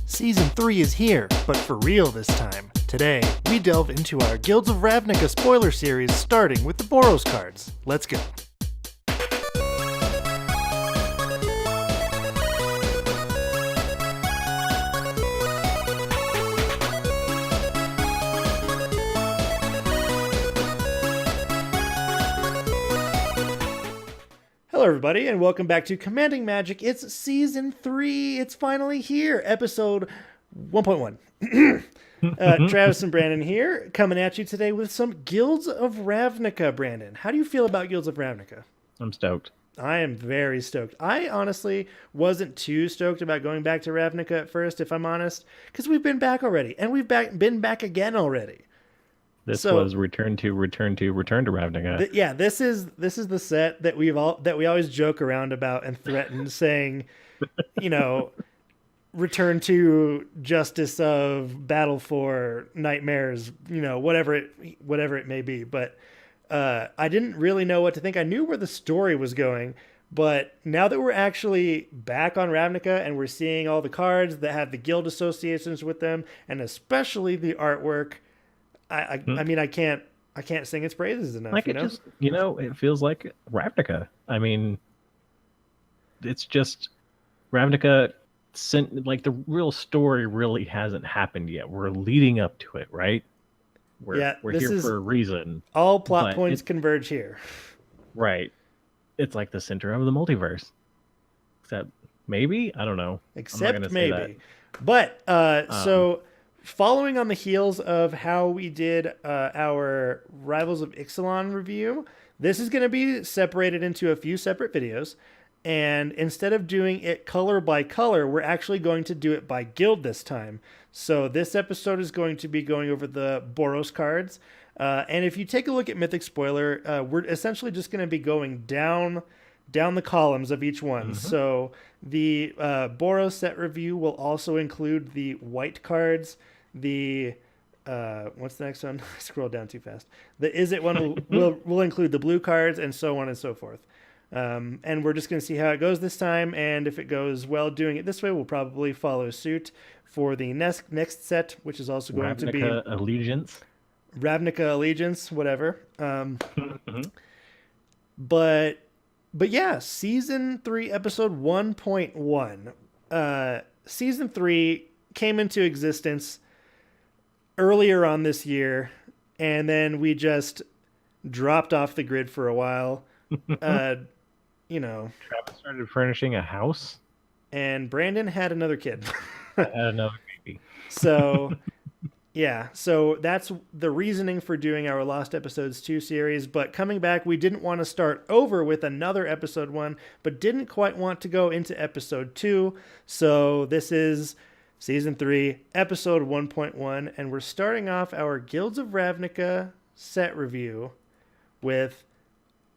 Season 3 is here, but for real this time. Today, we delve into our Guilds of Ravnica spoiler series starting with the Boros cards. Let's go. Hello, everybody, and welcome back to Commanding Magic. It's Season 3. It's finally here. Episode 1.1. Travis and Brandon here, coming at you today with some Guilds of Ravnica. Brandon, how do you feel about Guilds of Ravnica? I'm stoked. I am very stoked. I honestly wasn't too stoked about going back to Ravnica at first, if I'm honest, because we've been back already, and we've been back again already. This was return to Ravnica. This is the set that we always joke around about and threaten, saying, return to justice of battle for nightmares, whatever it may be. But I didn't really know what to think. I knew where the story was going, but now that we're actually back on Ravnica and we're seeing all the cards that have the guild associations with them, and especially the artwork, I mean, I can't sing its praises enough. Like it feels like Ravnica. I mean, it's just Ravnica. Like the real story really hasn't happened yet. We're leading up to it, right? We're here for a reason. All plot points converge here. Right. It's like the center of the multiverse. Except maybe? I don't know. Except maybe. But so following on the heels of how we did our Rivals of Ixalan review, this is going to be separated into a few separate videos. And instead of doing it color by color, we're actually going to do it by guild this time. So this episode is going to be going over the Boros cards. And if you take a look at Mythic Spoiler, we're essentially just going to be going down the columns of each one. Mm-hmm. So the Boros set review will also include the white cards. The what's the next one? I scrolled down too fast. The Is It one will include the blue cards, and so on and so forth. And we're just going to see how it goes this time, and if it goes well doing it this way, we'll probably follow suit for the next set, which is also going to be Ravnica Allegiance, whatever. But yeah, Season 3, Episode 1.1. Season 3 came into existence earlier on this year, and then we just dropped off the grid for a while. Travis started furnishing a house, and Brandon had another kid. Had another baby. So that's the reasoning for doing our Lost Episodes 2 series. But coming back, we didn't want to start over with another Episode 1, but didn't quite want to go into Episode 2. So this is Season 3, Episode 1.1, and we're starting off our Guilds of Ravnica set review with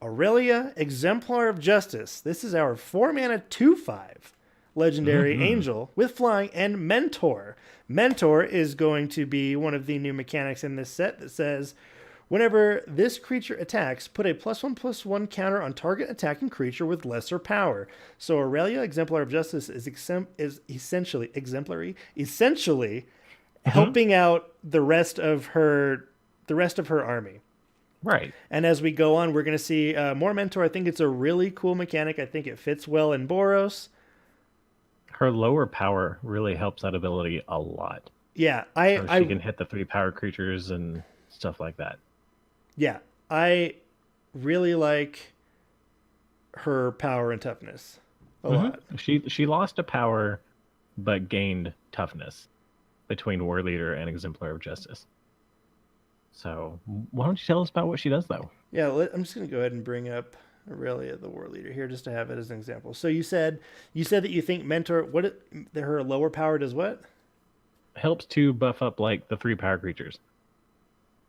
Aurelia, Exemplar of Justice. This is our 4-mana 2/5 legendary angel with flying and Mentor. Mentor is going to be one of the new mechanics in this set that says, whenever this creature attacks, put a +1/+1 counter on target attacking creature with lesser power. So Aurelia, Exemplar of Justice is essentially exemplary, helping out the rest of her army. Right. And as we go on, we're going to see more Mentor. I think it's a really cool mechanic. I think it fits well in Boros. Her lower power really helps that ability a lot. Yeah. She can hit the 3-power creatures and stuff like that. Yeah. I really like her power and toughness a lot. She lost a power, but gained toughness between War Leader and Exemplar of Justice. So why don't you tell us about what she does, though? Yeah, I'm just going to go ahead and bring up Aurelia, the War Leader, here just to have it as an example. So you said that you think Mentor, her lower power does what? Helps to buff up like the 3-power creatures.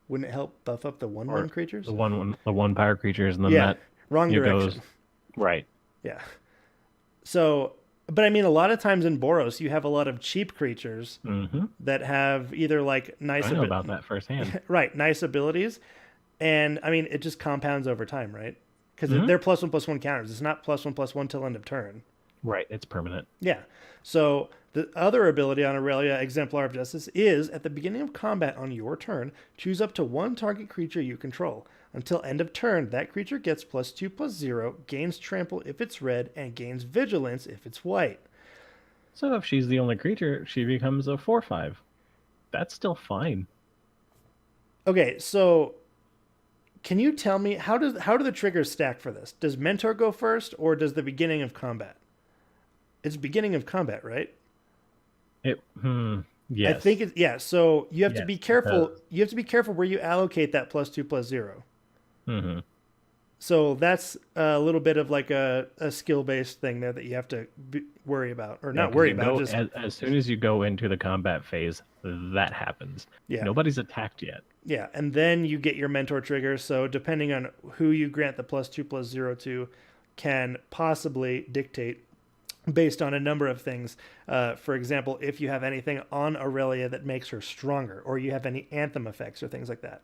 Wouldn't it help buff up the 1/1 creatures? The 1-power creatures, and then wrong direction. Right. Yeah. So, but I mean, a lot of times in Boros, you have a lot of cheap creatures that have either like nice. I know about that firsthand. Right, nice abilities, and I mean, it just compounds over time, right? Because they're +1/+1 counters. It's not +1/+1 till end of turn. Right, it's permanent. Yeah. So the other ability on Aurelia, Exemplar of Justice, is at the beginning of combat on your turn, choose up to one target creature you control. Until end of turn, that creature gets +2/+0, gains trample if it's red, and gains vigilance if it's white. So if she's the only creature, she becomes a 4/5. That's still fine. Okay, so can you tell me how do the triggers stack for this? Does Mentor go first, or does the beginning of combat? It's beginning of combat, right? I Yes. think it's yeah. So you have to Yes, be careful. because You have to be careful where you allocate that +2/+0. hmm So that's a little bit of like a skill based thing there that you have to worry about, or yeah, not because worry you about. go Just as soon as you go into the combat phase, that happens. yeah, Nobody's attacked yet. yeah, and then you get your mentor trigger. So depending on who you grant the +2/+0 to, can possibly dictate based on a number of things. For example, if you have anything on Aurelia that makes her stronger, or you have any anthem effects or things like that.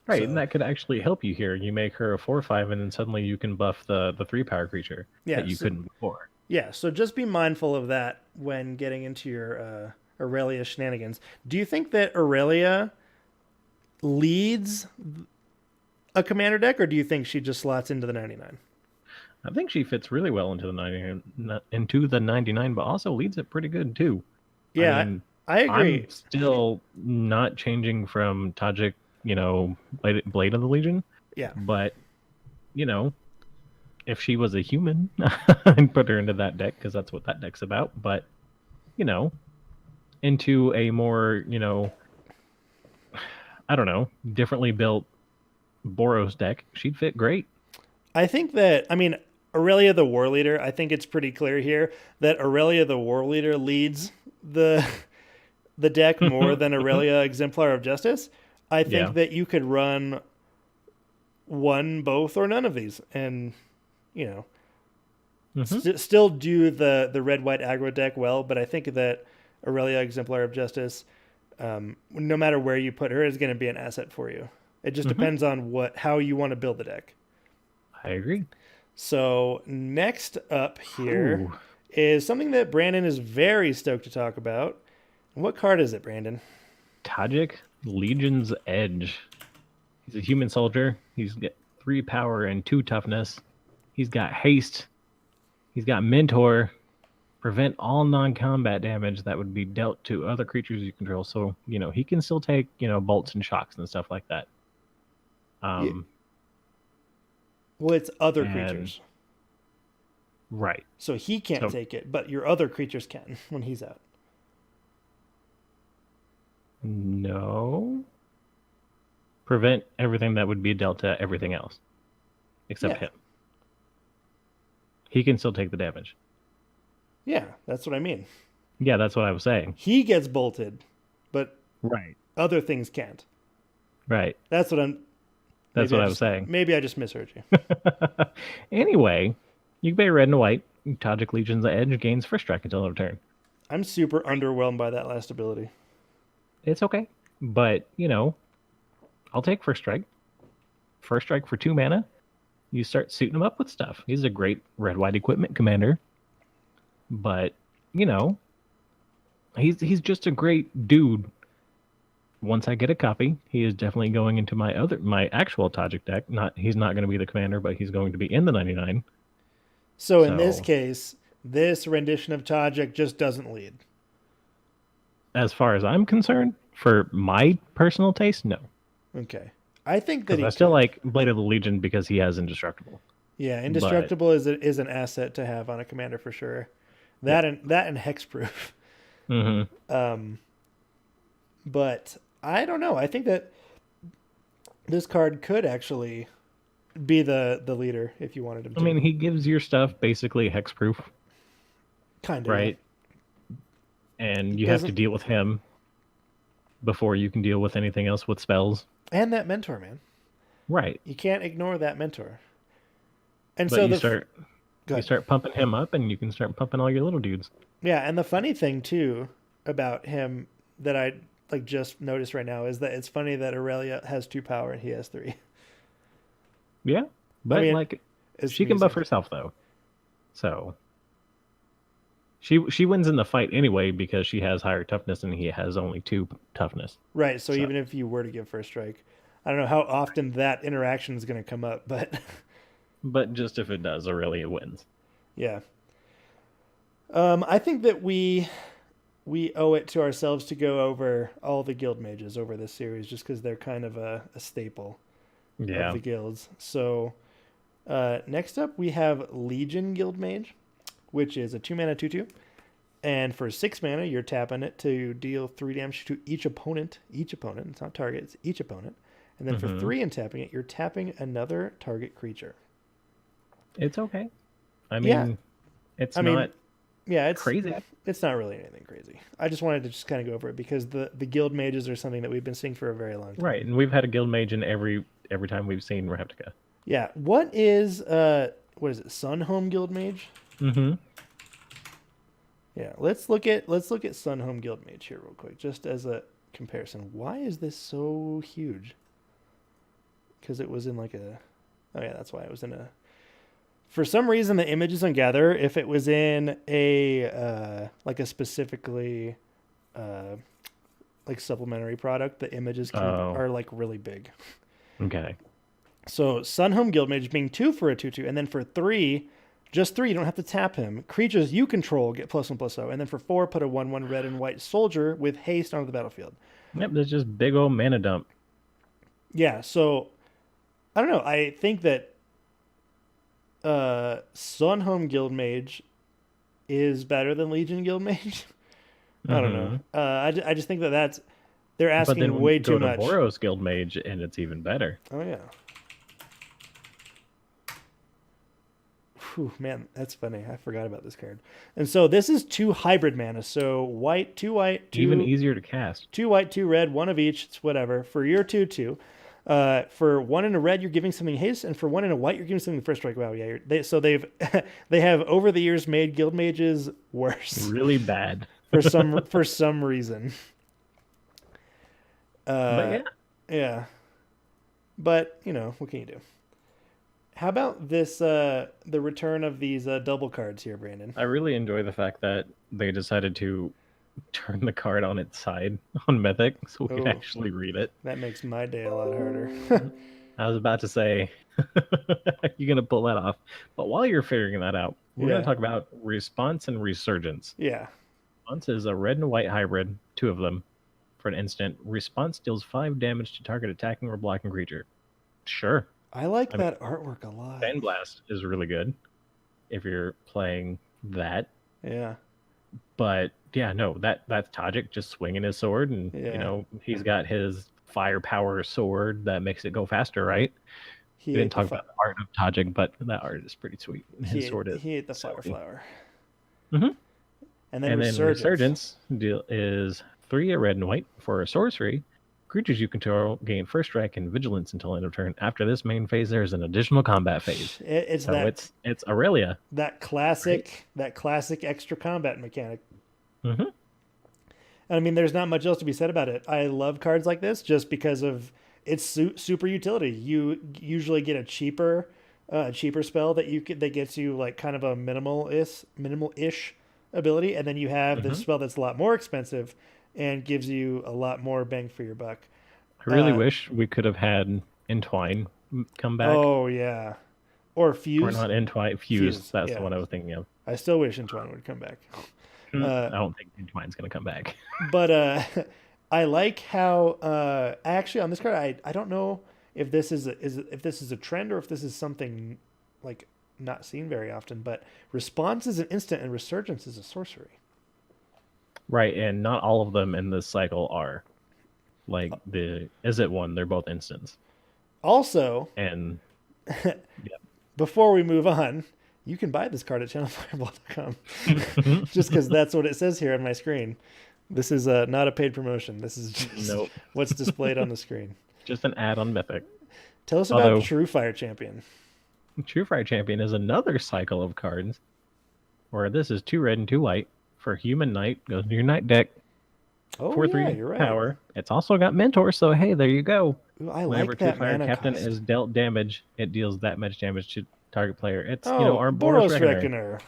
Right, and So that could actually help you here. You make her a 4/5, and then suddenly you can buff the 3 power creature that yeah, you so, couldn't before. yeah. So just be mindful of that when getting into your Aurelia shenanigans. Do you think that Aurelia leads a commander deck, or do you think she just slots into the 99? I think she fits really well into the 99, but also leads it pretty good too. I Yeah, mean, I I'm agree. still not changing from Tajik, Blade of the Legion, Yeah, but you know, if she was a human, I'd put her into that deck because that's what that deck's about. But you know, into a more, I don't know, differently built Boros deck, she'd fit great. I think that I mean Aurelia the War Leader. I think it's pretty clear here that Aurelia the War Leader leads the the deck more than Aurelia Exemplar of Justice. I think Yeah. that you could run one, both, or none of these, and you know, hmm still do the red white aggro deck well. But I think that Aurelia Exemplar of Justice, no matter where you put her, is going to be an asset for you. It just hmm depends on how you want to build the deck. I agree. So next up here Ooh, is something that Brandon is very stoked to talk about. What card is it, Brandon? Tajik Legion's Edge. He's a human soldier. He's got 3 power and 2 toughness. He's got haste. He's got mentor. Prevent all non-combat damage that would be dealt to other creatures you control. So, he can still take, bolts and shocks and stuff like that. Yeah, well, it's other And creatures. right. So he can't So take it, but your other creatures can when he's out. no. Prevent everything that would be dealt to everything else except Yeah. him. He can still take the damage. Yeah, that's what I mean. Yeah, that's what I was saying. He gets bolted, but Right. other things can't. Right. That's what I'm. That's what I was saying. Maybe I just misheard you. Anyway, you can pay red and white. Tajik Legion's Edge gains first strike until end of turn. I'm super underwhelmed by that last ability. It's okay. But, I'll take first strike. First strike for 2 mana. You start suiting him up with stuff. He's a great red-white equipment commander. But, he's just a great dude. Once I get a copy, he is definitely going into my actual Tajik deck. He's not going to be the commander, but he's going to be in the 99. So in this So, case, this rendition of Tajik just doesn't lead. as far as I'm concerned, for my personal taste, no. Okay. I think that Because he I still could. like Blade of the Legion because he has indestructible. Yeah, But indestructible is an asset to have on a commander for sure. yeah. That and hexproof. hmm But I don't know. I think that this card could actually be the leader if you wanted him I to. mean, he gives your stuff basically hexproof, Kind of. right? And It you have to doesn't. deal with him before you can deal with anything else with spells. And that mentor, man. Right. You can't ignore that mentor. And But so you the start go you ahead. start pumping him up and you can start pumping all your little dudes. Yeah, and the funny thing too about him that I like just noticed right now is that it's funny that Aurelia has 2 power and he has 3. Yeah. I But mean, like it's she can buff amusing. herself though. So She wins in the fight anyway because she has higher toughness and he has only 2 toughness. Right. So So, even if you were to give first strike, I don't know how often that interaction is going to come up, but but just if it does, Aurelia wins. yeah. I think that we owe it to ourselves to go over all the guild mages over this series, just because they're kind of a staple of Yeah. the guilds. So next up, we have Legion Guild Mage, which is a 2-mana 2/2. And for 6 mana, you're tapping it to deal 3 damage to each opponent. Each opponent. It's not target, it's each opponent. And then for 3 and tapping it, you're tapping another target creature. It's okay. I Yeah. mean, it's I mean, not yeah, it's crazy. It's not really anything crazy. I just wanted to just kind of go over it because the guild mages are something that we've been seeing for a very long time. Right, and we've had a guild mage in every time we've seen Ravnica. Yeah. What is Sunhome Guild Mage? Mm-hmm. Yeah. Let's look at Sunhome Guild Mage here real quick, just as a comparison. Why is this so huge? Because it was in like a. Oh yeah, that's why it was in a. For some reason, the image doesn't gather. If it was in a like a specifically like supplementary product, the images are like really big. Okay. So Sunhome Guildmage being 2 for a 2/2, and then for 3, just 3, you don't have to tap him. Creatures you control get +1/+0, and then for 4, put a 1/1 red and white soldier with haste onto the battlefield. Yep, there's just big old mana dump. Yeah, so I don't know. I think that Sunhome Guildmage is better than Legion Guildmage. I don't know. I just think that they're asking but then way go too to much. Boros Guild Mage, and it's even better. Oh yeah. Whew, man, that's funny. I forgot about this card. And so this is 2 hybrid mana. So white, 2 white, 2 Even easier to cast. 2 white, 2 red, 1 of each. It's whatever. For your 2/2. For 1 in a red, you're giving something haste, and for 1 in a white, you're giving something first strike. Wow, yeah. They have over the years made guild mages worse. Really bad. for some reason. But yeah. But what can you do? How about this? The return of these double cards here, Brandon. I really enjoy the fact that they decided to turn the card on its side on Mythic, so we can actually read it. That makes my day a lot harder. I was about to say, you're gonna pull that off, but while you're figuring that out, we're gonna talk about Response and Resurgence. Yeah. Response is a red and white hybrid, 2 of them. For an instant, Response deals 5 damage to target attacking or blocking creature. Sure. I like that artwork a lot. Sandblast is really good if you're playing that. Yeah. But yeah, no, that's Tajik just swinging his sword, and he's got his firepower sword that makes it go faster, right? We didn't talk about the art of Tajik, but that art is pretty sweet. His sword is. He ate the fire flower. Mm-hmm. And then Resurgence is 3 red and white for a sorcery. Creatures you control gain first strike and vigilance until end of turn. After this main phase, there is an additional combat phase. It's Aurelia. That classic extra combat mechanic. Mm-hmm. I mean, there's not much else to be said about it. I love cards like this just because of its super utility. You usually get a cheaper spell that gets you like kind of a minimal-ish ability, and then you have this spell that's a lot more expensive and gives you a lot more bang for your buck. I really wish we could have had Entwine come back. Oh yeah, or Fuse. Or not Entwine, Fuse. That's the one I was thinking of. I still wish Entwine would come back. I don't think Entwine's going to come back. But I like how actually on this card I don't know if this is a trend or if this is something like not seen very often. But Response is an instant and Resurgence is a sorcery. Right, and not all of them in this cycle are. Like the Is It one, they're both instants. Also, and before we move on, you can buy this card at channelfireball.com. Just because that's what it says here on my screen. This is not a paid promotion. This is just what's displayed on the screen. Just an ad on Mythic. Tell us about True Fire Champion. True Fire Champion is another cycle of cards where this is 2 red and 2 white. For Human Knight, goes to your Knight deck. Oh, 4/3 you're right. Power. It's also got Mentor, so hey, there you go. Ooh, I Whenever like that True Fire mana Captain cost. is dealt damage, it deals that much damage to target player. It's our Boros Reckoner.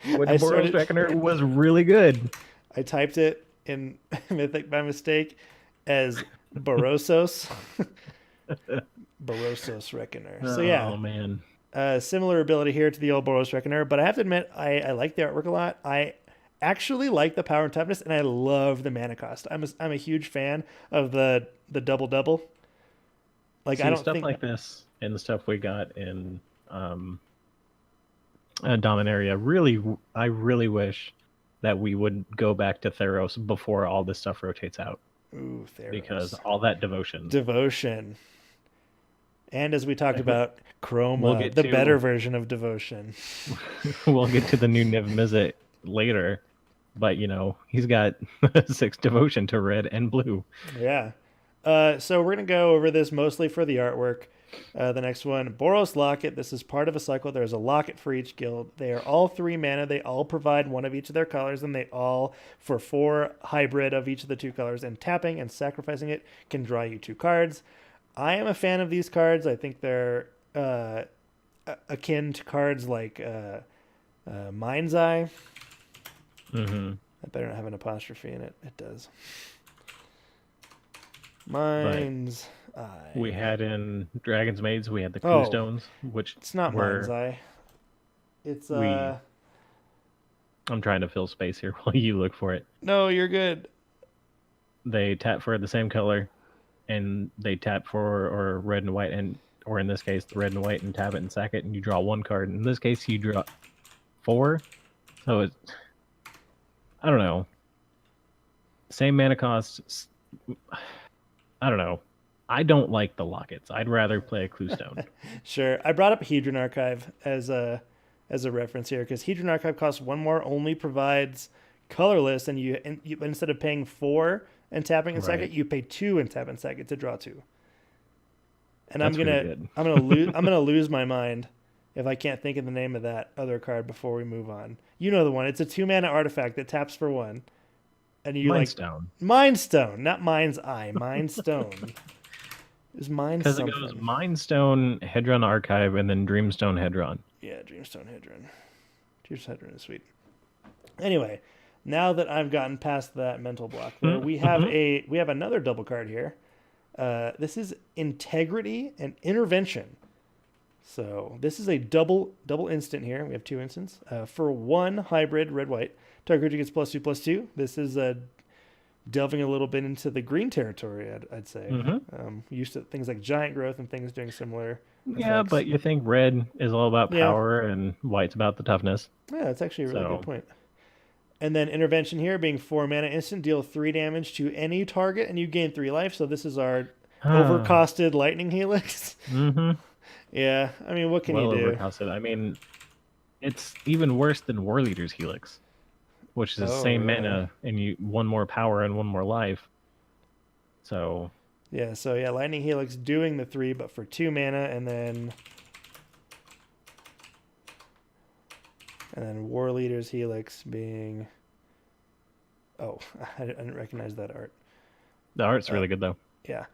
When I Boros sorted. Reckoner was really good. I typed it in Mythic by mistake as Borosos. Borosos Reckoner. So yeah, Oh man. similar ability here to the old Boros Reckoner, but I have to admit, I like the artwork a lot. I actually like the power and toughness, and I love the mana cost. I'm a huge fan of the double double. Like I See, don't stuff think like this and the stuff we got in Dominaria, really, I really wish that we would go back to Theros before all this stuff rotates out. ooh Because Theros all that devotion. devotion, and as we talked Like, about, we'll Chroma, get the better to version of devotion. we'll get to the new Niv Mizzet later, but he's got 6 devotion to red and blue. Yeah. So we're gonna go over this mostly for the artwork. The next one, Boros Locket. This is part of a cycle. There's a locket for each guild. They are all 3 mana. They all provide one of each of their colors, and they all, for 4 hybrid of each of the 2 colors. And tapping and sacrificing it can draw you 2 cards. I am a fan of these cards. I think they're akin to cards like Mind's Eye. Mm-hmm. That better not have an apostrophe in it. It does. But Mind's Eye. we had in Dragon's Maids, we had the Oh, Clue Stones, which It's not Mind's were Eye. It's I'm trying to fill space here while you look for it. No, you're good. They tap for the same color, and they tap for or red and white, or in this case, the red and white, and tap it and sack it, and you draw 1 card. In this case, you draw 4. So I don't know. Same mana cost. I don't know. I don't like the lockets. I'd rather play a Clue Stone. Sure. I brought up Hedron Archive as a reference here because Hedron Archive costs 1 more, only provides colorless, and you instead of paying 4 and tapping and sack it, you pay 2 and tap and sack it to draw 2. And That's I'm gonna lose my mind if I can't think of the name of that other card before we move on. You know the one. It's a 2 mana artifact that taps for 1. And you Mind Stone. Mind Stone, not Mind's Eye. Mind Stone. Is Mind Because something? it goes Mind Stone, Hedron Archive, and then Dreamstone Hedron. Yeah, Dreamstone Hedron. Dreamstone Hedron is sweet. Anyway, now that I've gotten past that mental block, there, we have another double card here. This is Integrity and Intervention. So this is a double instant here. We have 2 instants for 1 hybrid red white. Target creature gets +2/+2. This is delving a little bit into the green territory, I'd say. Used to things like giant growth and things doing similar. Yeah, effects. but you think red is all about power and white's about the toughness. Yeah, that's actually a really good point. And then intervention here being 4 mana instant, deal 3 damage to any target, and you gain 3 life. So this is our overcosted lightning helix. Yeah, I mean, what can you do? Overcosted. I mean, it's even worse than War Leader's helix, which is the same mana, and you 1 more power and 1 more life. So lightning helix doing the 3, but for 2 mana, and then War Leader's helix being. Oh, I didn't recognize that art. The art's really good though. Yeah.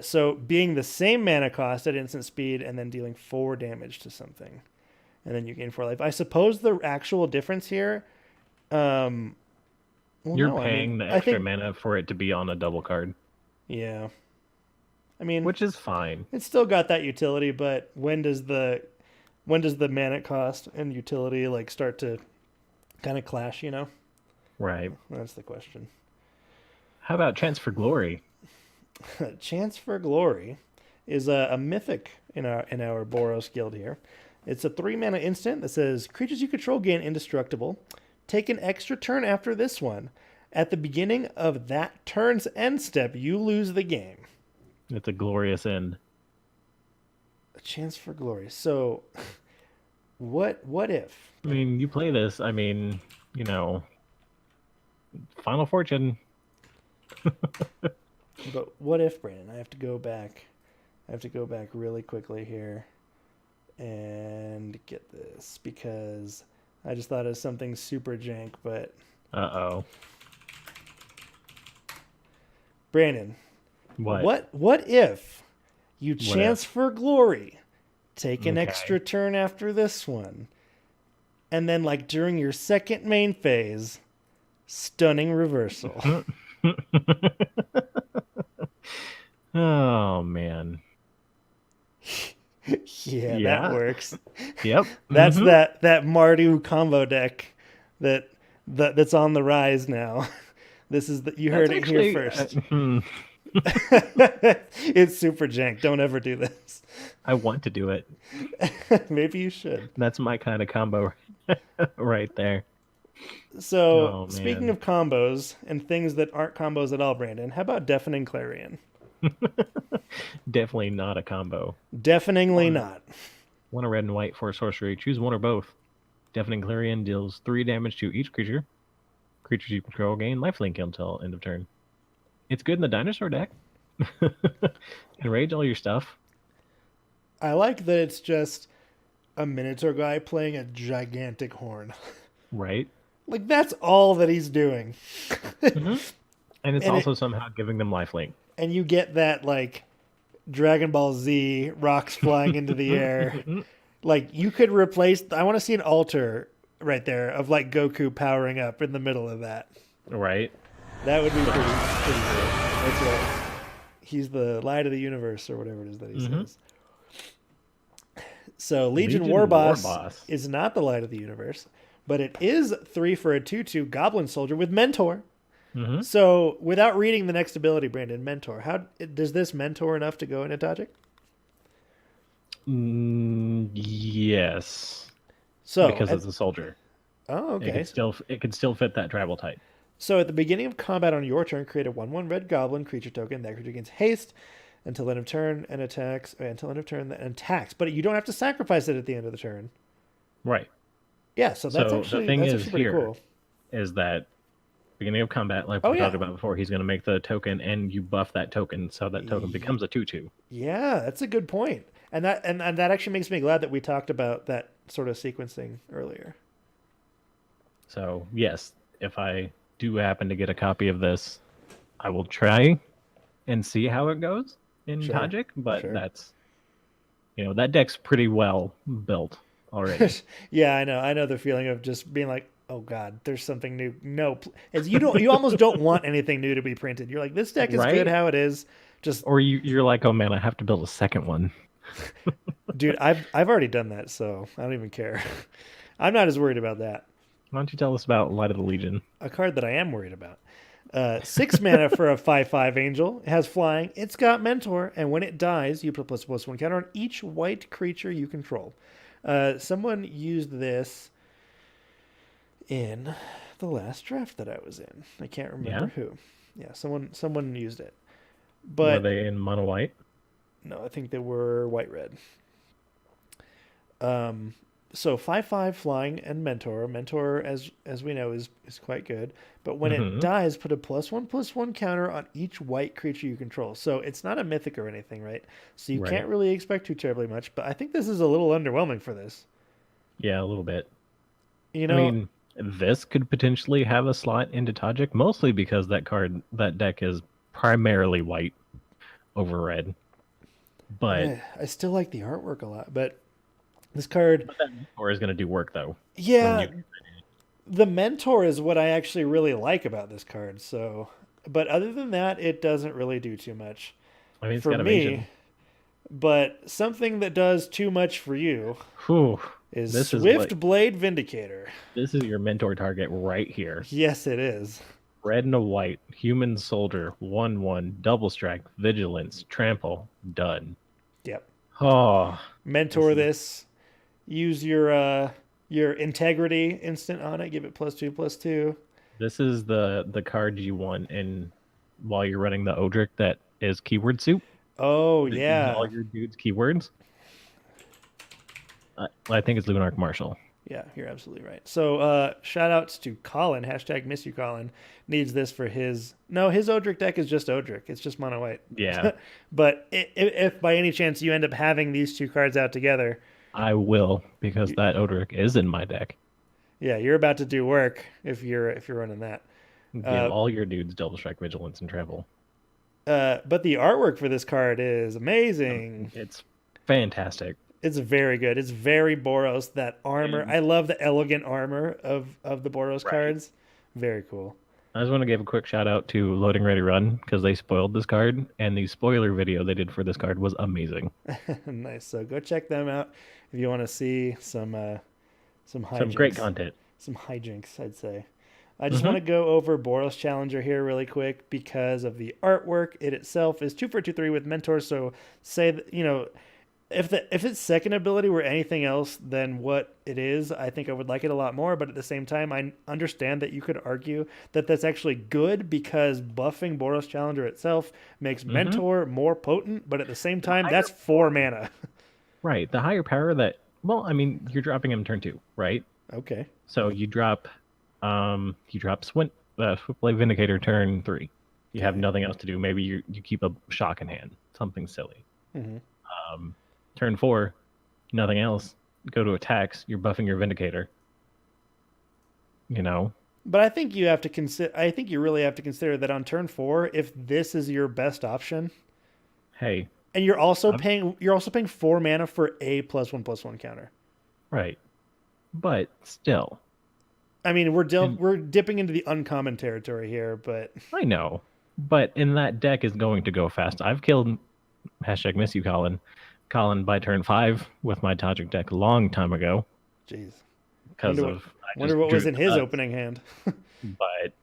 So being the same mana cost at instant speed, and then dealing 4 damage to something, and then you gain 4 life. I suppose the actual difference here. You're paying the extra mana for it to be on a double card. Yeah. I mean, which is fine. It's still got that utility, but when does the mana cost and utility start to kind of clash? Right. That's the question. How about Chance for Glory? Chance for Glory is a mythic in our Boros guild here. It's a 3 mana instant that says creatures you control gain indestructible. Take an extra turn after this one. At the beginning of that turn's end step, you lose the game. It's a glorious end. A Chance for Glory. So, what if? I mean, you play this. I mean, Final Fortune. But what if, Brandon? I have to go back really quickly here and get this because I just thought of something super jank, but Brandon, what if you Chance for Glory, take an extra turn after this one, and then like during your second main phase, stunning reversal. Oh man. Yeah, that Yeah. works. Yep. That's that Mardu combo deck that's on the rise now. This is you That's heard it here actually first. It's super jank. Don't ever do this. I want to do it. Maybe you should. That's my kind of combo right there. So, Oh speaking man. of combos and things that aren't combos at all, Brandon, how about Deafening Clarion? Definitely not a combo. Deafeningly One, not. one a red and white for a sorcery. Choose one or both. Deafening Clarion deals 3 damage to each creature. Creatures you control gain lifelink until end of turn. It's good in the dinosaur deck. Enrage all your stuff. I like that it's just a Minotaur guy playing a gigantic horn. Right. Like, that's all that he's doing. Mm-hmm. And it's And also somehow giving them lifelink. and you get that, like, Dragon Ball Z rocks flying into the air. Like, you could replace. I want to see an altar right there of, like, Goku powering up in the middle of that. Right. That would be pretty cool. That's right. He's the light of the universe, or whatever it is that he says. So Legion Warboss is not the light of the universe, but it is 3 for a 2/2 Goblin Soldier with Mentor. Mm-hmm. So without reading the next ability, Brandon, Mentor. How does this Mentor enough to go into Tajik? Yes. So Because it's a soldier. Oh, okay. It could still fit that tribal type. So at the beginning of combat on your turn, create a 1/1 red goblin creature token. That creature gains haste until end of turn and attacks. Until end of turn and attacks, but you don't have to sacrifice it at the end of the turn. Right. Yeah, so that's actually the thing that's is actually pretty here cool. is that beginning of combat, like we talked about before, he's going to make the token, and you buff that token, so that token becomes a 2/2. Yeah, that's a good point, and that actually makes me glad that we talked about that sort of sequencing earlier. So yes, if I do happen to get a copy of this, I will try and see how it goes in Tajik, but that's that deck's pretty well built already. Yeah, I know the feeling of just being like, oh god, there's something new. No, as you almost don't want anything new to be printed. You're like, this deck is good how it is. Just or you're like, oh man, I have to build a second one. Dude, I've already done that, so I don't even care. I'm not as worried about that. Why don't you tell us about Light of the Legion? A card that I am worried about. 6 mana for a 5/5 angel. It has flying. It's got Mentor, and when it dies, you put +1 counter on each white creature you control. Someone used this in the last draft that I was in. I can't remember who. Yeah, someone used it. But were they in mono white? No, I think they were white red. So 5/5 flying and Mentor. Mentor, as we know, is quite good. But when it dies, put a +1/+1 counter on each white creature you control. So it's not a mythic or anything, right? So you can't really expect too terribly much. But I think this is a little underwhelming for this. Yeah, a little bit. You know, I mean, this could potentially have a slot into Tajik, mostly because that deck is primarily white over red. But I still like the artwork a lot. But this card, that Mentor is going to do work though. Yeah, the Mentor is what I actually really like about this card. So, but other than that, it doesn't really do too much. I mean, it's for got me. Evasion. But something that does too much for you is Swift Blade Vindicator. This is your Mentor target right here. Yes, it is. Red and a white, human soldier, 1/1, double strike, vigilance, trample, done. Yep. Oh, Mentor this. Use your integrity instant on it. Give it +2/+2. This is the card you want while you're running the Odric that is keyword soup. Oh yeah. All your dudes keywords. I think it's Lunarch Marshal. Yeah, you're absolutely right. So shout outs to Colin, #miss you Colin, needs this for his Odric deck is just Odric. It's just mono white. Yeah. But if by any chance you end up having these two cards out together, I will, because that Odric is in my deck. Yeah, you're about to do work if you're running that. Give all your dudes double strike, vigilance, and trample. But the artwork for this card is amazing. It's fantastic. It's very good. It's very Boros. That armor. And I love the elegant armor of the Boros right. cards. Very cool. I just want to give a quick shout out to Loading Ready Run because they spoiled this card, and the spoiler video they did for this card was amazing. Nice. So go check them out if you want to see some Some great hijinks. content. Some hijinks, I'd say. I just want Hmm. to go over Boros Challenger here really quick because of the artwork. It itself is 2 for 2/3 with Mentor. So say that, if its second ability were anything else than what it is, I think I would like it a lot more. But at the same time, I understand that you could argue that that's actually good because buffing Boros Challenger itself makes Hmm. Mentor more potent. But at the same The time, higher, that's 4 mana. right, the higher power that, well, I mean, you're dropping him turn 2, right? Okay. So you drop Switchblade Vindicator turn 3. You have Okay. nothing else to do. Maybe you keep a shock in hand, something silly. Hmm. Um, Turn 4, nothing else. Go to attacks. You're buffing your Vindicator. You know, But I think you have to consider. I think you really have to consider that on turn 4, if this is your best option, hey, and I'm, you're also paying 4 mana for a +1/+1 counter. right, but still, I mean, and we're dipping into the uncommon territory here, but I know, but in that deck is going to go fast. I've killed hashtag miss you, Colin by turn 5 with my Tajik deck a long time ago jeez, because of I wonder just what was drew in his nuts. opening hand. But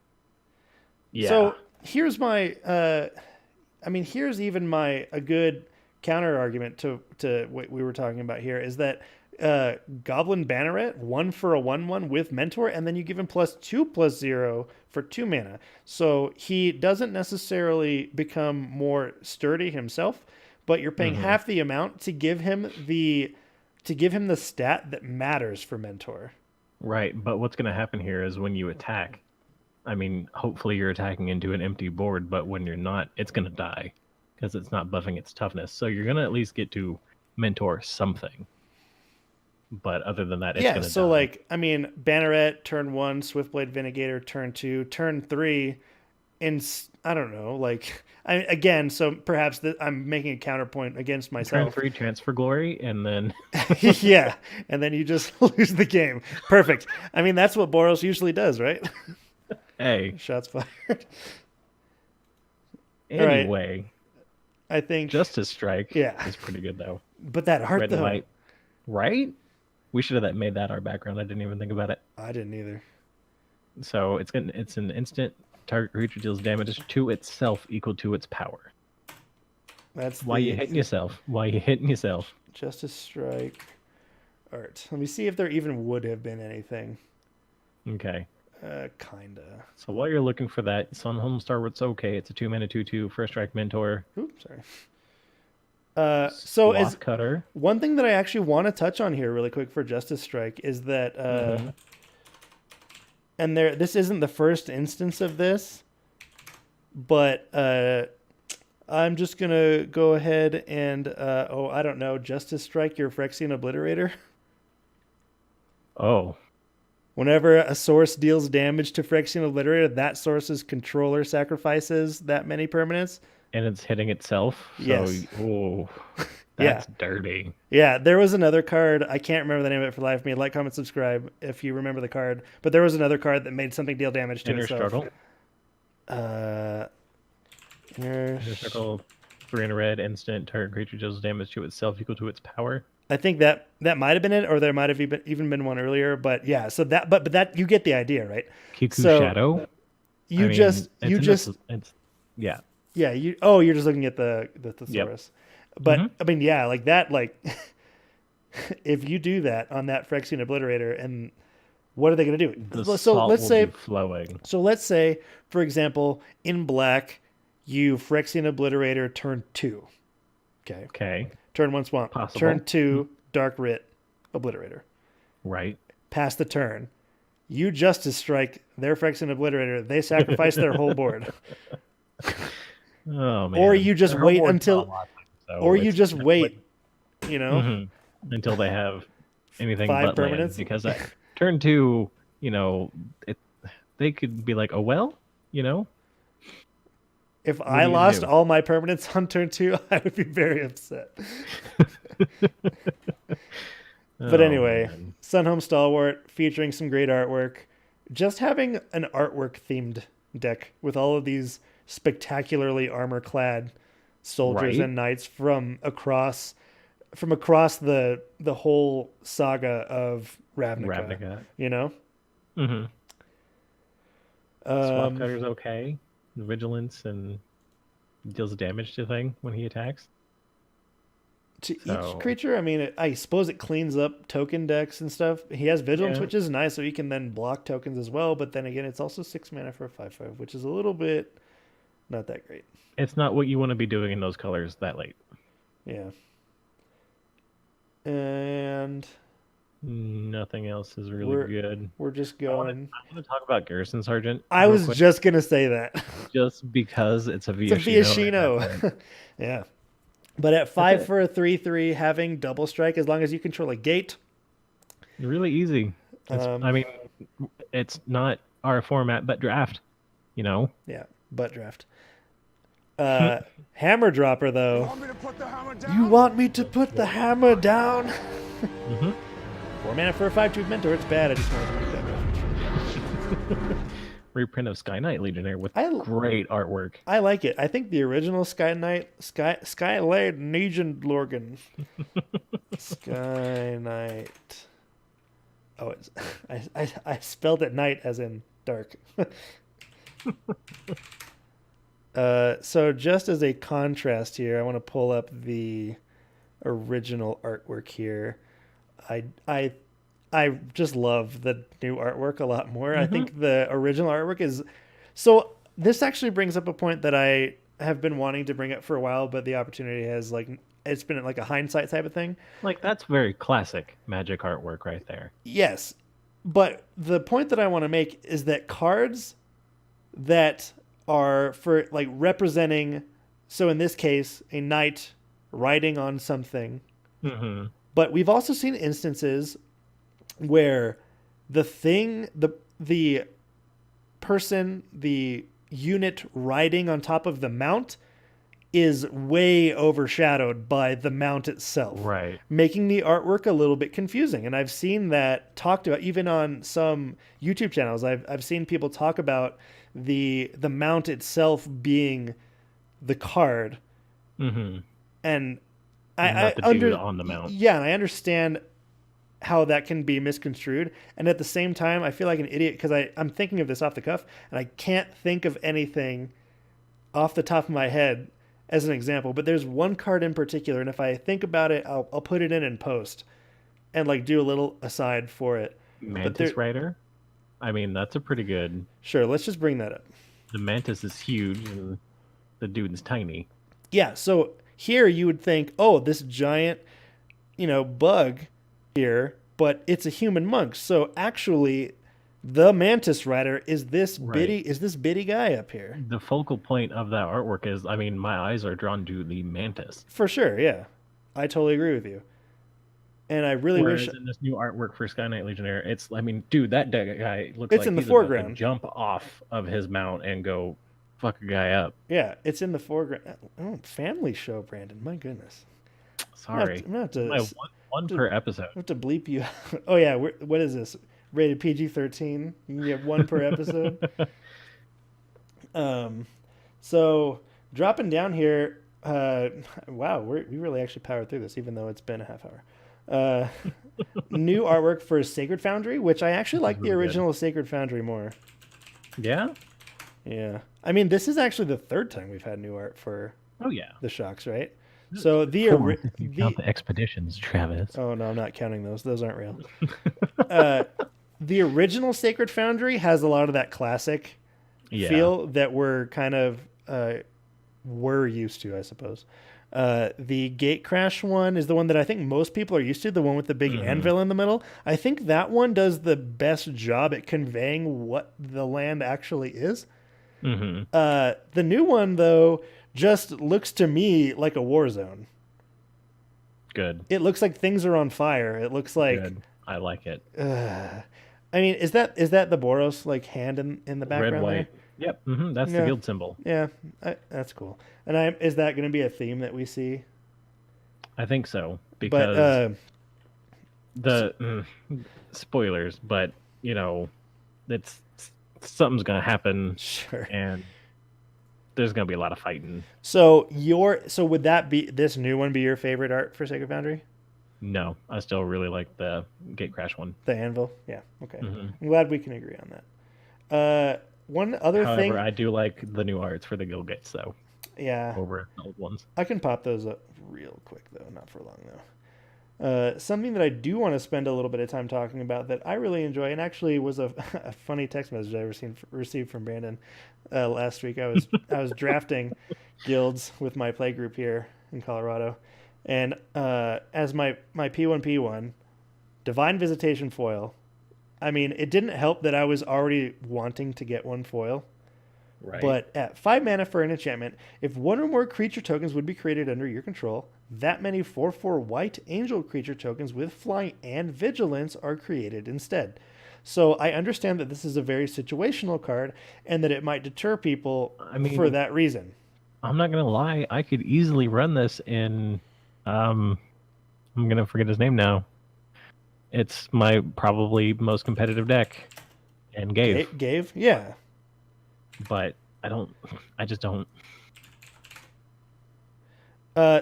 yeah, So here's my, I mean, here's even my a good counter argument to what we were talking about here is that Goblin Banneret 1 for a 1/1 with Mentor, and then you give him +2/+0 for 2 mana. So he doesn't necessarily become more sturdy himself, but you're paying hmm, half the amount to give him the stat that matters for Mentor. right. But what's going to happen here is when you attack, I mean, hopefully you're attacking into an empty board, but when you're not, it's going to die because it's not buffing its toughness. So you're going to at least get to mentor something. But other than that, it's Yeah, going to so die. like I mean, Banneret turn 1, Swiftblade Vindicator turn 2, turn 3, and I don't know, like again, so perhaps I'm making a counterpoint against Turn myself. 3, Transfer Glory, and then. Yeah, and then you just lose the game. Perfect. I mean, that's what Boros usually does, right? Hey, Shots fired. All right, anyway, I think Justice Strike yeah, is pretty good, though. but that art Red and though, white, right? We should have made that our background. I didn't even think about it. I didn't either. So it's an instant target creature deals damage to itself equal to its power. That's Why you the hitting yourself? Why you hitting yourself? Justice Strike art. Let me see if there even would have been anything. Okay. Kinda. So while you're looking for that, Sun Homestar What's okay. It's a 2 mana 2/2 first strike mentor. Oops, sorry. So is Sloth Cutter. one thing that I actually want to touch on here really quick for Justice Strike is that Mm-hmm. and this isn't the first instance of this, but I'm just gonna go ahead and I don't know, Justice Strike your Phyrexian Obliterator. Oh, Whenever a source deals damage to Phyrexian Obliterator, that source's controller sacrifices that many permanents. and it's hitting itself. So, Yes. oh, Yeah. that's dirty. Yeah, there was another card. I can't remember the name of it for the life of me. Like, comment, subscribe if you remember the card. But there was another card that made something deal damage to Inner itself. Struggle. Uh, inner... Inner Struggle. 3 in a red, instant. Target creature deals damage to itself equal to its power. I think that might have been it, or there might have even been one earlier. But yeah, so that but that you get the idea, right? Kiku So Shadow. you I mean, just it's you in just this. It's yeah. yeah you're just looking at the Yep. thesaurus. But I mean, yeah, like that, like if you do that on that Phyrexian Obliterator, and what are they going to The do? So salt let's will say be flowing. for example, in black, you Phyrexian Obliterator turn 2. Okay. Okay. Turn 1 Swamp. Possible. Turn 2 Dark Writ Obliterator. Right. Pass the turn. You Justice Strike their Phyrexian Obliterator. They sacrifice their whole board. Oh man. Or you just Their wait homeboard's not until a lot, so or you it's just kinda wait, you know, Mhm. Until they have anything 5 but land. permanents. Because turn 2, it, they could be like, oh well, you know. If What I do you lost do? all my permanents on turn 2, I would be very upset. But Oh anyway, man. Sunhome Stalwart featuring some great artwork. Just having an artwork themed deck with all of these spectacularly armor clad soldiers Right? and knights from across the whole saga of Ravnica, Ravnica. you know? Mm-hmm. Swap Um, cutter's okay. Vigilance and deals damage to thing when he attacks. to each So creature, I mean, I suppose it cleans up token decks and stuff. He has Vigilance, yeah, which is nice, so he can then block tokens as well. But then again, it's also 6 mana for a 5/5, which is a little bit not that great. it's not what you want to be doing in those colors that late. Yeah. And Nothing else is really we're good. we're just I want to going. I want to talk about Garrison Sergeant I real was quick, just gonna say that. just because it's a It's a Viashino and that's it. Viashino. Yeah. But at That's 5 it. for a 3/3, having double strike as long as you control a gate. Really easy. I Um, mean, it's not our format, but draft. You know. yeah, butt draft. Hammer dropper though. Want me to put the hammer You down? want me to put the hammer down? hmm 4 mana for a 5/2 mentor. It's bad. I just wanted to make that reference. Reprint of Sky Knight Legionnaire with I great artwork. I like it. I think the original Skylight Legion Lorgan. Sky Knight. Oh, it's I spelled it night as in dark. So just as a contrast here, I want to pull up the original artwork here. I I I just love the new artwork a lot more. I think the original artwork is so this actually brings up a point that I have been wanting to bring up for a while, but the opportunity has it's been like a hindsight type of thing. Like that's very classic Magic artwork right there. Yes. But the point that I want to make is that cards that are for like representing, so in this case, a knight riding on something. hmm But we've also seen instances where the person, the unit riding on top of the mount is way overshadowed by the mount itself, Right. making the artwork a little bit confusing. And I've seen that talked about even on some YouTube channels. I've seen people talk about the mount itself being the card, hmm and Not the dude on the mount. Yeah, and I understand how that can be misconstrued. And at the same time, I feel like an idiot because I'm thinking of this off the cuff, and I can't think of anything off the top of my head as an example. But there's one card in particular, and if I think about it, I'll put it in post and like do a little aside for it. Mantis Rider. I mean, that's a pretty good. Sure, let's just bring that up. The Mantis is huge, and the dude's tiny. Yeah, so here you would think, oh, this giant, bug here, but it's a human monk. So actually, the Mantis Rider is this bitty guy up here. The focal point of that artwork is, I mean, my eyes are drawn to the Mantis. For sure, yeah. I totally agree with you. And I really Whereas wish in this new artwork for Sky Knight Legionnaire, it's, I mean, dude, that guy looks It's like in the he's about to foreground. jump off of his mount and go fuck a guy up. yeah, it's in the foreground. Oh, family show, Brandon. My goodness. Sorry. I'm gonna have to, One per episode. I have to bleep you. Oh yeah, what is this? Rated PG-13. You can get one per episode. So dropping down here. Wow, we really actually powered through this, even though it's been a half hour. New artwork for Sacred Foundry, which I actually like the really original Sacred Foundry more. Yeah? Yeah, I mean this is actually the third time we've had new art for Oh, yeah. the Shocks, right? So Count the expeditions, Travis. oh no, I'm not counting those. Those aren't real. The original Sacred Foundry has a lot of that classic Yeah. feel that we're kind of were used to, I suppose. The Gate Crash one is the one that I think most people are used to, the one with the big anvil in the middle. I think that one does the best job at conveying what the land actually is. Mm-hmm. The new one, though, just looks to me like a war zone. Good. It looks like things are on fire. It looks like... Good. I like it. I mean, is that the Boros like hand in the background? Red, white. Yep. That's the Yeah, guild symbol. yeah, that's cool. And is that going to be a theme that we see? I think so But because s- the spoilers, but it's something's gonna happen, sure. and there's gonna be a lot of fighting. So would that be this new one be your favorite art for Sacred Foundry? No, I still really like the Gate Crash one. The anvil? Yeah. Okay. hmm I'm glad we can agree on that. One other However, thing, I do like the new arts for the guild gates though yeah, over the old ones. I can pop those up real quick though, not for long though. Something that I do want to spend a little bit of time talking about that I really enjoy, and actually was a, a funny text message I received from Brandon last week. I was drafting guilds with my play group here in Colorado, and as my P1 Divine Visitation foil. I mean, it didn't help that I was already wanting to get one foil. Right. But at 5 mana for an enchantment, if one or more creature tokens would be created under your control, that many 4/4 white angel creature tokens with flying and vigilance are created instead. So I understand that this is a very situational card and that it might deter people I for mean, that reason. I'm not gonna lie. I could easily run this in. Um, I'm gonna forget his name now. It's my probably most competitive deck, and gave, Gave? Yeah. but I don't. I just don't.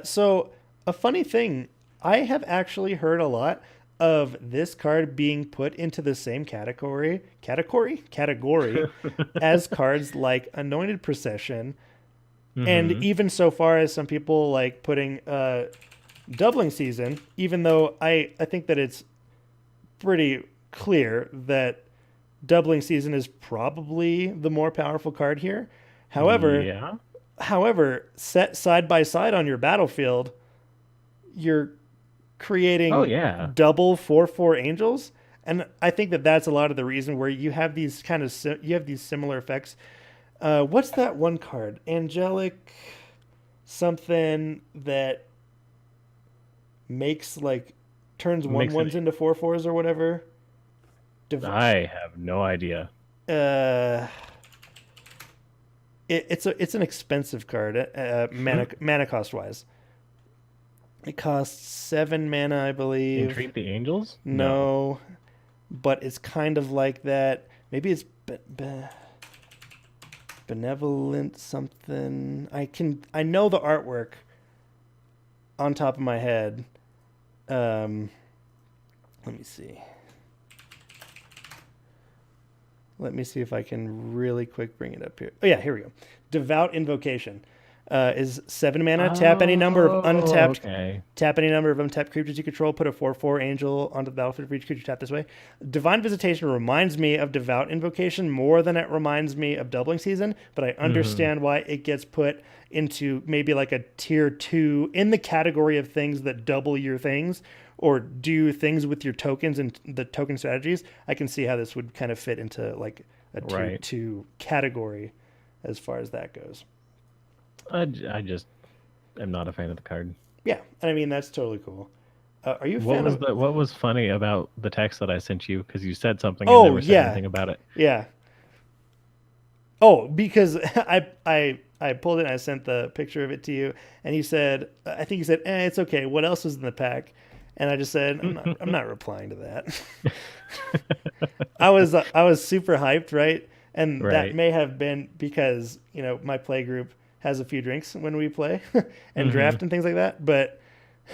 So a funny thing, I have actually heard a lot of this card being put into the same category as cards like Anointed Procession, and hmm even so far as some people like putting Doubling Season, even though I think that it's pretty clear that Doubling Season is probably the more powerful card here. However, Yeah. set side by side on your battlefield, you're Oh creating yeah. double 4/4 angels, and I think that that's a lot of the reason where you have these you have these similar effects. What's that one card? Angelic something that makes like turns one Makes it. ones into 4/4s or whatever. Div- I have no idea. uh, it's an expensive card, mana cost wise. It costs 7 mana, I believe. Entreat the angels? No. No, but it's kind of like that. Maybe it's benevolent something. I know the artwork on top of my head. Um, let me see. Let me see if I can really quick bring it up here. Oh yeah, here we go. Devout Invocation is 7 mana. Tap any number of untapped. Okay. Tap any number of untapped creatures you control. Put a 4/4 angel onto the battlefield for each creature tapped this way. Divine Visitation reminds me of Devout Invocation more than it reminds me of Doubling Season, but I hmm understand why it gets put into maybe like a tier 2 in the category of things that double your things or do things with your tokens and the token strategies. I can see how this would kind of fit into like a tier Right. 2 category as far as that goes. I just am not a fan of the card. Yeah, and I mean that's totally cool. Are you a What fan was of? the what was funny about the text that I sent you? Because you said something and Oh never said yeah, anything about it. yeah. Oh, because I pulled it and I sent the picture of it to you, and he said, I think he said, it's okay. What else is in the pack? And I just said, I'm not replying to that. I was super hyped, right? And that Right. may have been because my play group has a few drinks when we play and hmm draft and things like that. But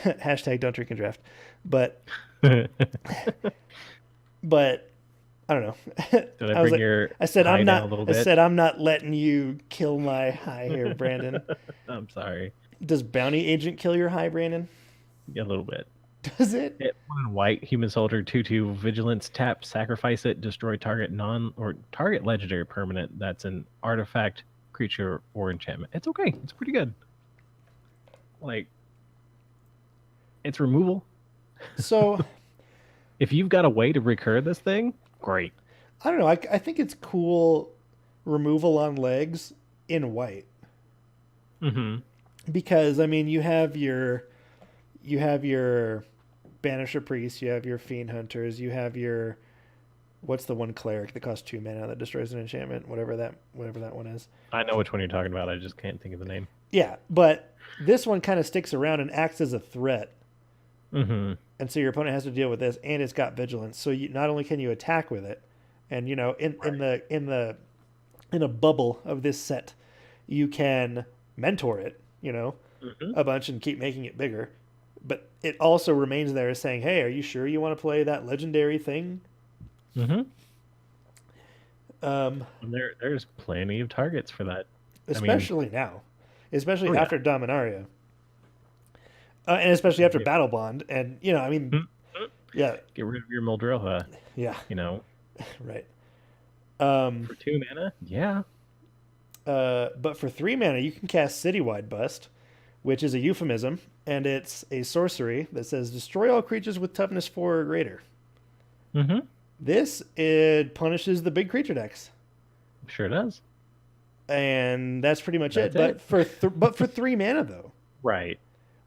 hashtag don't drink and draft. But Did but I don't know. I I was bring like, your I said high I'm down a not. little I bit? said I'm not letting you kill my high here, Brandon. I'm sorry. Does Bounty Agent kill your high, Brandon? A little bit. Does it? Hit one in white, human soldier, 2/2, vigilance, tap, sacrifice it, destroy target non or target legendary permanent that's an artifact, creature, or enchantment. It's okay. It's pretty good. Like, it's removal. So If you've got a way to recur this thing, great. I don't know. I think it's cool removal on legs in white Mm-hmm. because I mean you have your Banisher Priest, you have your Fiend Hunters, you have your What's the one cleric that costs 2 mana that destroys an enchantment? Whatever that one is. I know which one you're talking about. I just can't think of the name. Yeah, but this one kind of sticks around and acts as a threat. Mm-hmm. And so your opponent has to deal with this, and it's got vigilance. So you not only can you attack with it, and you know in a bubble of this set, you can mentor it, Mm-hmm. a bunch and keep making it bigger. But it also remains there saying, "Hey, are you sure you want to play that legendary thing?" Mm-hmm. Um, And there's plenty of targets for that. especially now, especially Oh yeah. after Dominaria, and especially after Yeah. Battle Bond, and Mhm. yeah, Get rid of your Muldrotha, yeah, you know, right. for 2 mana. Yeah. But for 3 mana, you can cast Citywide Bust, which is a euphemism, and it's a sorcery that says destroy all creatures with toughness 4 or greater. Mm-hmm. This it punishes the big creature decks, Sure does. and that's pretty much it. That's it. But for 3 mana though, Right.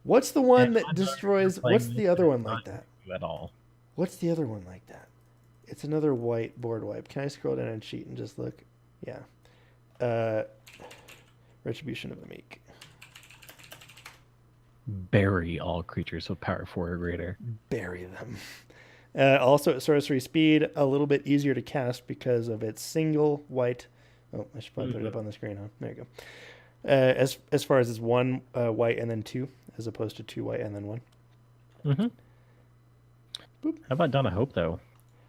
what's the And one that odds are if you're destroys? playing What's this, the other it's one like not that? you at all. What's the other one like that? It's another white board wipe. Can I scroll down and cheat and just look? Yeah. Uh, Retribution of the Meek. Bury all creatures with power 4 or greater. Bury them. Also at sorcery speed, a little bit easier to cast because of its single white. Oh, I should probably put it up on the screen, huh? There you go. As far as it's 1 white and then 2, as opposed to 2 white and then 1. Mm-hmm. Boop. How about Donna Hope, though?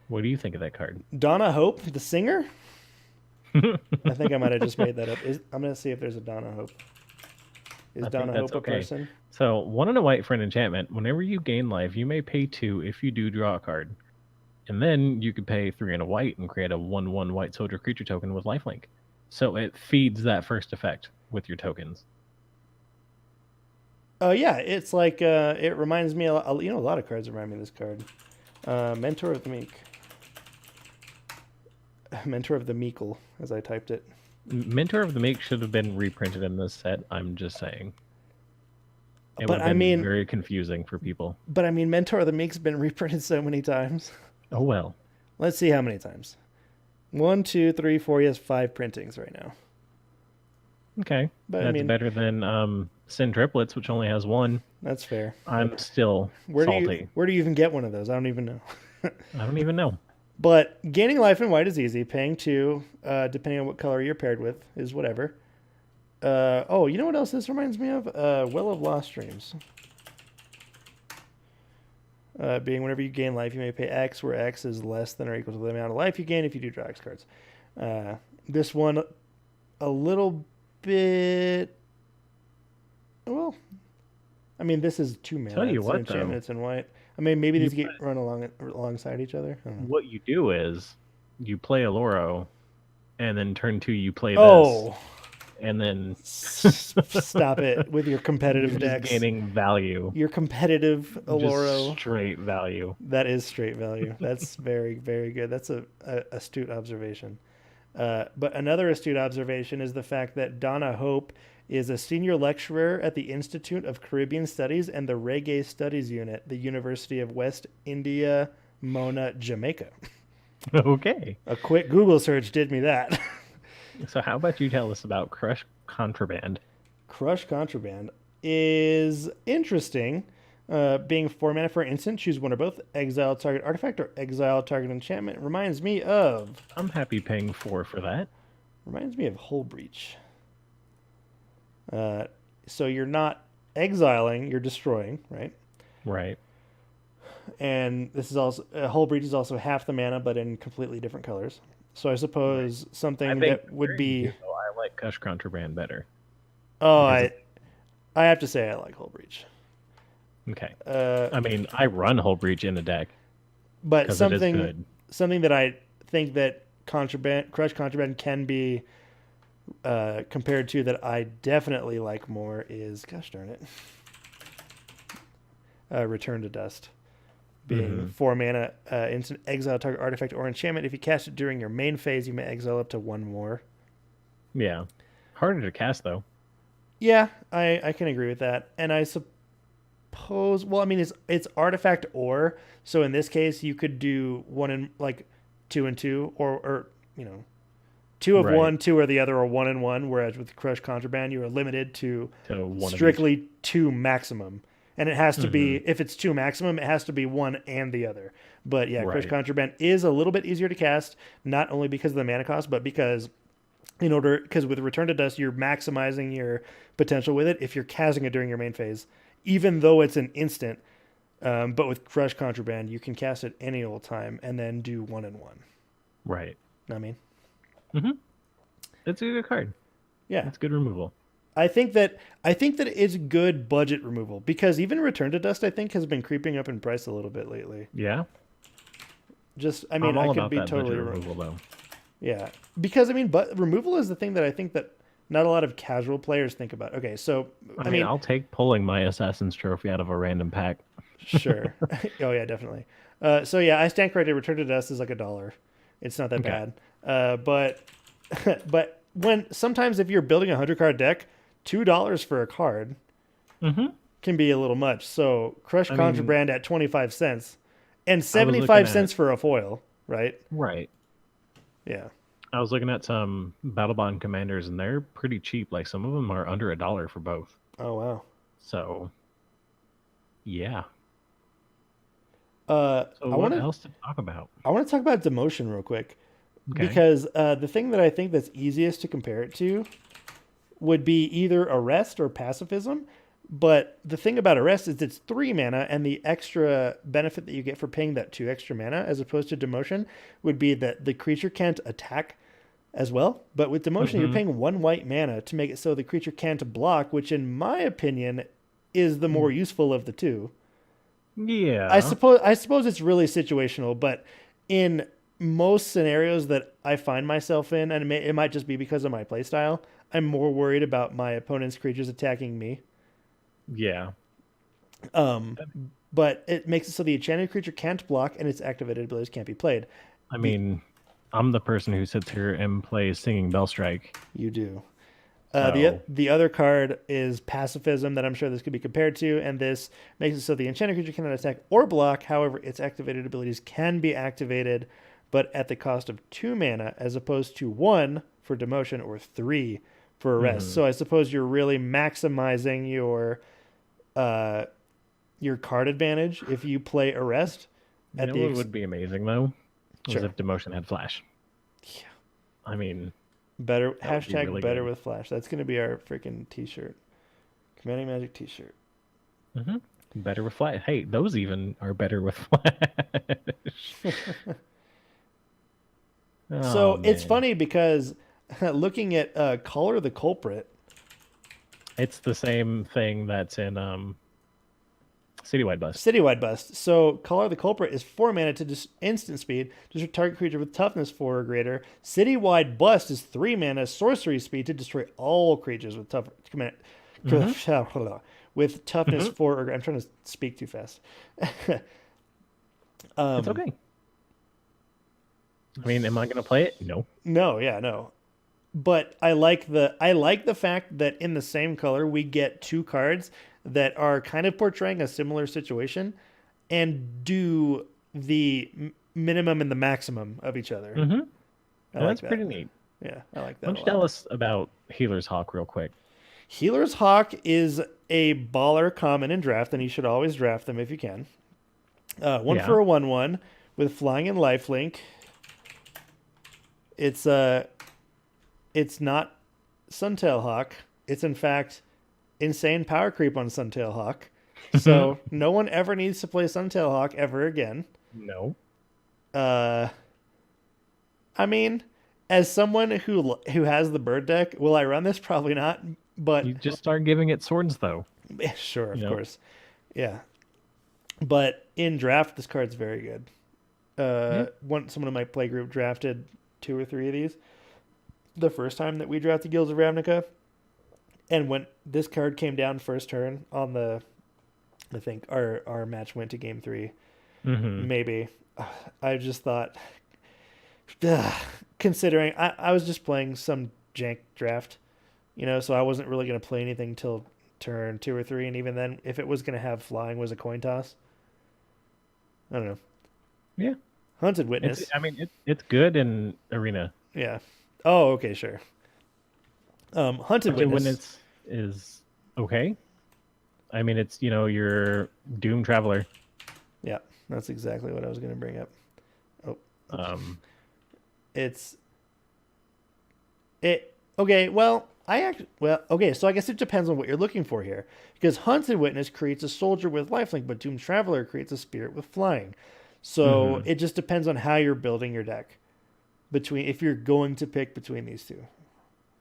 What do you think of that card? Donna Hope, the singer? I think I might have just made that up. I'm going to see if there's a Donna Hope. Is I think Donna that's Hope a okay. person? So, 1 and a white for an enchantment. Whenever you gain life, you may pay 2 if you do draw a card. And then you could pay 3 and a white and create a 1/1 white soldier creature token with lifelink. So it feeds that first effect with your tokens. Oh yeah, it's like it reminds me. A lot of cards remind me of this card. Mentor of the Meek. Mentor of the Meekle, as I typed it. Mentor of the Meek should have been reprinted in this set. I'm just saying. It But would I have been mean- very confusing for people. But I mean, Mentor of the Meek's been reprinted so many times. Oh well. Let's see how many times. 1, 2, 3, 4. He has 5 printings right now. Okay. But, I That's mean- better than Sin Triplets, which only has 1. That's fair. I'm still Where salty. do you even get one of those? I don't even know. I don't even know. But gaining life in white is easy. Paying 2, depending on what color you're paired with, is whatever. Oh, you know what else this reminds me of? Well of Lost Dreams. Being whenever you gain life, you may pay X, where X is less than or equal to the amount of life you gain if you do draw X cards. This one, a little bit. Well, I mean, this is 2 mana. Tell you It's what, an enchantment, though. it's in white. I mean, maybe these You get run alongside each other. I don't know. What you do is you play Aloro, and then turn 2 you play this, Oh, and then stop it with your competitive you're just decks. gaining value. Your competitive Aloro. Just straight value. That is straight value. That's very, very good. That's a astute observation. But another astute observation is the fact that Donna Hope is a senior lecturer at the Institute of Caribbean Studies and the Reggae Studies Unit, the University of West India, Mona, Jamaica. Okay. A quick Google search did me that. So how about you tell us about Crush Contraband? Crush Contraband is interesting. Being 4 mana for an instant, choose one or both. Exile target artifact or exile target enchantment. Reminds me of I'm happy paying 4 for that. Hull Breach. So you're not exiling, you're destroying, right? Right. And this is also Hull Breach is also half the mana, but in completely different colors. So I suppose something that would be. I like Crush Contraband better. Oh, Because I have to say I like Hull Breach. Okay. Uh, I mean, I run Hull Breach in a deck but because it is good. something that I think that Crush Contraband can be compared to that I definitely like more is, gosh darn it, Return to Dust. Being 4 mana, instant exile target artifact or enchantment. If you cast it during your main phase, you may exile up to 1 more. Yeah. Harder to cast, though. Yeah, I can agree with that. And I suppose, well, I mean, it's artifact or, so in this case, you could do one in, like, 2 and 2, or you know, 2 of Right. one, 2 or the other, or 1 and 1. Whereas with Crush Contraband, you are limited to To one of each. strictly 2 maximum, and it has to be, Mhm. if it's 2 maximum, it has to be one and the other. But yeah, Crush Right. Contraband is a little bit easier to cast, not only because of the mana cost, but because with Return to Dust, you're maximizing your potential with it if you're casting it during your main phase, even though it's an instant. But with Crush Contraband, you can cast it any old time and then do 1 and 1. Right. Know what I mean? Mm-hmm. It's a good card. Yeah. It's good removal. I think that it's good budget removal, because even Return to Dust, I think, has been creeping up in price a little bit lately. Yeah. I mean, I'm all I could about be that totally budget wrong. removal though. Yeah, because I mean, but removal is the thing that I think that not a lot of casual players think about. Okay, so I mean, I'll take pulling my Assassin's Trophy out of a random pack. sure. Oh yeah, definitely. So yeah, I stand corrected. Return to Dust is like $1. It's not that Okay. bad. But but when sometimes if you're building a 100 card deck, $2 for a card Mm-hmm. can be a little much. So Crush I mean, Contraband at 25 cents and I was looking 75 cents at for a foil, right? right. Yeah. I was looking at some Battle Bond commanders, and they're pretty cheap. Like some of them are under $1 for both. Oh wow. So, yeah. So So what else to talk about? I want to talk about demotion real quick, Okay. because the thing that I think that's easiest to compare it to would be either arrest or pacifism. But the thing about arrest is it's 3 mana, and the extra benefit that you get for paying that 2 extra mana, as opposed to demotion, would be that the creature can't attack as well. But with demotion, you're Mm-hmm. paying 1 white mana to make it so the creature can't block, which in my opinion is the more useful of the two. Yeah. I suppose it's really situational, but in most scenarios that I find myself in, and it might just be because of my playstyle, I'm more worried about my opponent's creatures attacking me. Yeah. But it makes it so the enchanted creature can't block, and its activated abilities can't be played. I mean, I'm the person who sits here and plays Singing Bell Strike. You do. So The other card is pacifism, that I'm sure this could be compared to, and this makes it so the enchanted creature cannot attack or block. However, its activated abilities can be activated, but at the cost of 2 mana, as opposed to 1 for demotion or 3 for arrest. mhm. So I suppose you're really maximizing your card advantage if you play arrest. You know what would be amazing though? Sure. Was if demotion had flash. Yeah. I mean, Better That would be hashtag really better good. with flash. That's gonna be our freaking t-shirt. Commanding Magic t-shirt. better with flash. Hey, those even are better with flash. So Oh, it's man. funny because looking at Color the Culprit, It's the same thing that's in Citywide Bust. Citywide Bust. So Color the Culprit is 4 mana to just instant speed, just target creature with toughness 4 or greater. Citywide Bust is 3 mana sorcery speed to destroy all creatures with with toughness 4 or greater. I'm trying to speak too fast. It's okay. I mean, am I going to play it? No. No, yeah, no. But I like the fact that in the same color we get 2 cards that are kind of portraying a similar situation and do the minimum and the maximum of each other. Mm-hmm. I like That's that. pretty neat. Yeah, I like that. Why A don't you lot. tell us about Healer's Hawk real quick? Healer's Hawk is a baller common in draft, and you should always draft them if you can. One Yeah. for a 1/1 with flying and lifelink. It's not Suntail Hawk. It's in fact insane power creep on Suntail Hawk. So no one ever needs to play Suntail Hawk ever again. No. I mean, as someone who has the bird deck, will I run this? Probably not. But You just start giving it swords, though. sure, of Yep. course, yeah. But in draft, this card's very good. Someone in my play group drafted 2 or 3 of these the first time that we drafted Guilds of Ravnica, and when this card came down first turn on I think our match went to game 3, Mm-hmm. maybe. I just thought, considering I was just playing some jank draft, so I wasn't really going to play anything till turn 2 or 3, and even then, if it was going to have flying, was a coin toss. I don't know. Yeah. Hunted Witness. It's good in Arena. Yeah. Oh, okay, sure. Hunted Hunted Witness. Witness is okay. I mean, it's your Doom Traveler. Yeah, that's exactly what I was going to bring up. Oh, Um, it's it. Okay, well, okay. So I guess it depends on what you're looking for here, because Hunted Witness creates a soldier with lifelink, but Doom Traveler creates a spirit with flying. So mhm. it just depends on how you're building your deck. Between if you're going to pick between these two,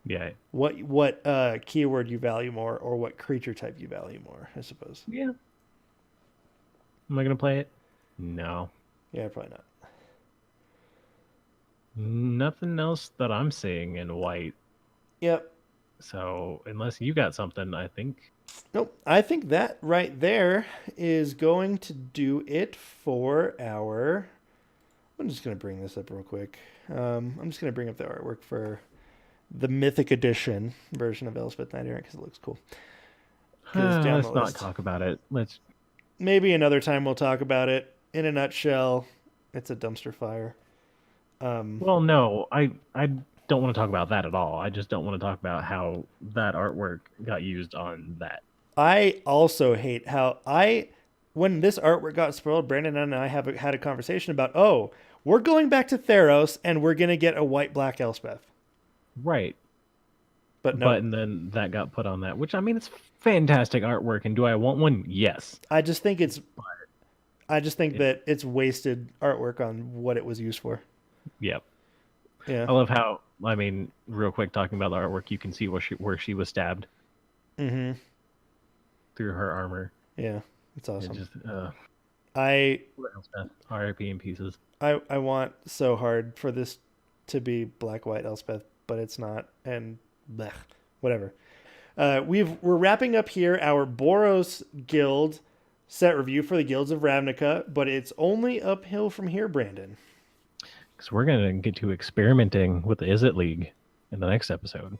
Yeah, what keyword you value more, or what creature type you value more, I suppose. yeah. Am I gonna play it? No, Yeah, probably not. nothing else that I'm seeing in white. Yep. So unless you got something, I think. Nope. I think that right there is going to do it for our. I'm just going to bring this up real quick. I'm just going to bring up the artwork for the Mythic Edition version of Elspeth Knight Errant because it looks cool. Because down the Let's not list. talk about it. Let's. Maybe another time we'll talk about it. In a nutshell, it's a dumpster fire. Well, no, I don't want to talk about that at all. I just don't want to talk about how that artwork got used on that. I also hate how when this artwork got spoiled, Brandon and I have had a conversation about, oh, we're going back to Theros and we're going to get a white-black Elspeth. Right. But no. But and then that got put on that, which I mean, it's fantastic artwork. And do I want one? Yes. I just think that it's wasted artwork on what it was used for. Yep. Yeah. I love how, I mean, real quick, talking about the artwork, you can see where she was stabbed Mm-hmm. through her armor. Yeah. It's awesome. It just, I R.I.P. in pieces. I want so hard for this to be black white Elspeth, but it's not, and blech, whatever. We're wrapping up here our Boros guild set review for the Guilds of Ravnica, but it's only uphill from here, Brandon. Because we're gonna get to experimenting with the Is It League in the next episode.